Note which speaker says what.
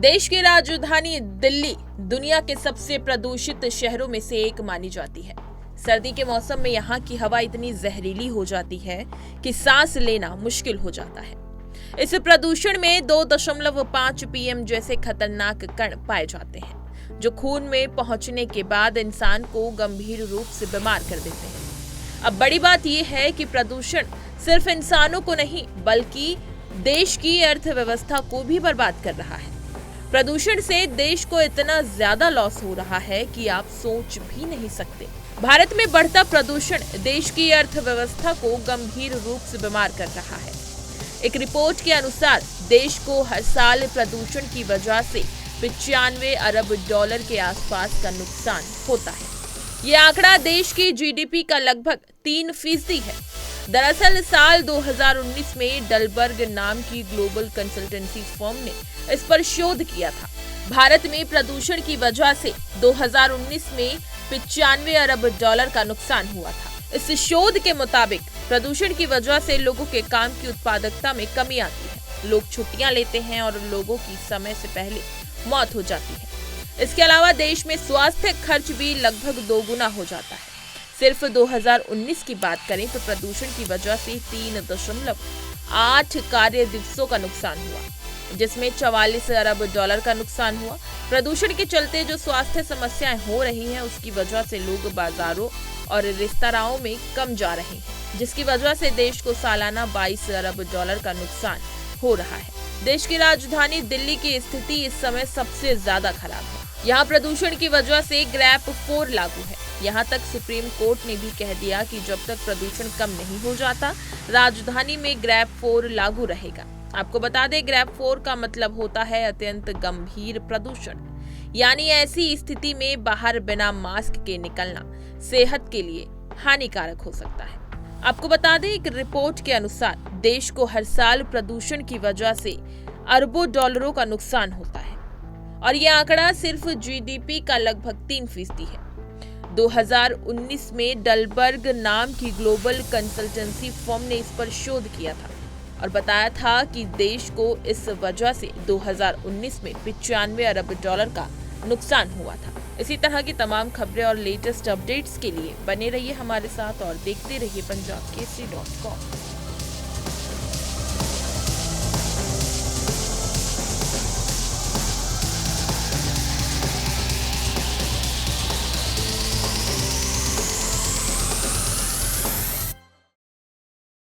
Speaker 1: देश की राजधानी दिल्ली दुनिया के सबसे प्रदूषित शहरों में से एक मानी जाती है। सर्दी के मौसम में यहाँ की हवा इतनी जहरीली हो जाती है कि सांस लेना मुश्किल हो जाता है। इस प्रदूषण में 2.5 पीएम जैसे खतरनाक कण पाए जाते हैं, जो खून में पहुंचने के बाद इंसान को गंभीर रूप से बीमार कर देते हैं। अब बड़ी बात यह है कि प्रदूषण सिर्फ इंसानों को नहीं, बल्कि देश की अर्थव्यवस्था को भी बर्बाद कर रहा है। प्रदूषण से देश को इतना ज्यादा लॉस हो रहा है कि आप सोच भी नहीं सकते। भारत में बढ़ता प्रदूषण देश की अर्थव्यवस्था को गंभीर रूप से बीमार कर रहा है। एक रिपोर्ट के अनुसार देश को हर साल प्रदूषण की वजह से 95 अरब डॉलर के आसपास का नुकसान होता है। ये आंकड़ा देश की जीडीपी का लगभग 3% है। दरअसल साल 2019 में डलबर्ग नाम की ग्लोबल कंसल्टेंसी फर्म ने इस पर शोध किया था। भारत में प्रदूषण की वजह से 2019 में 95 अरब डॉलर का नुकसान हुआ था। इस शोध के मुताबिक प्रदूषण की वजह से लोगों के काम की उत्पादकता में कमी आती है, लोग छुट्टियां लेते हैं और लोगों की समय से पहले मौत हो जाती है। इसके अलावा देश में स्वास्थ्य खर्च भी लगभग दोगुना हो जाता है। सिर्फ 2019 की बात करें तो प्रदूषण की वजह से 3.8 कार्य दिवसों का नुकसान हुआ, जिसमें 44 अरब डॉलर का नुकसान हुआ। प्रदूषण के चलते जो स्वास्थ्य समस्याएं हो रही हैं, उसकी वजह से लोग बाजारों और रेस्तराओं में कम जा रहे हैं, जिसकी वजह से देश को सालाना 22 अरब डॉलर का नुकसान हो रहा है। देश की राजधानी दिल्ली की स्थिति इस समय सबसे ज्यादा खराब है। यहाँ प्रदूषण की वजह से ग्रैप 4 लागू है। यहाँ तक सुप्रीम कोर्ट ने भी कह दिया कि जब तक प्रदूषण कम नहीं हो जाता, राजधानी में ग्रैप 4 लागू रहेगा। आपको बता दें, ग्रैप 4 का मतलब होता है अत्यंत गंभीर प्रदूषण, यानी ऐसी स्थिति में बाहर बिना मास्क के निकलना सेहत के लिए हानिकारक हो सकता है। आपको बता दें, एक रिपोर्ट के अनुसार देश को हर साल प्रदूषण की वजह से अरबों डॉलरों का नुकसान होता है और ये आंकड़ा सिर्फ जीडीपी का लगभग 3% है। 2019 में डलबर्ग नाम की ग्लोबल कंसल्टेंसी फर्म ने इस पर शोध किया था और बताया था कि देश को इस वजह से 2019 में 95 अरब डॉलर का नुकसान हुआ था। इसी तरह की तमाम खबरें और लेटेस्ट अपडेट्स के लिए बने रहिए हमारे साथ और देखते रहिए punjabkesari.com।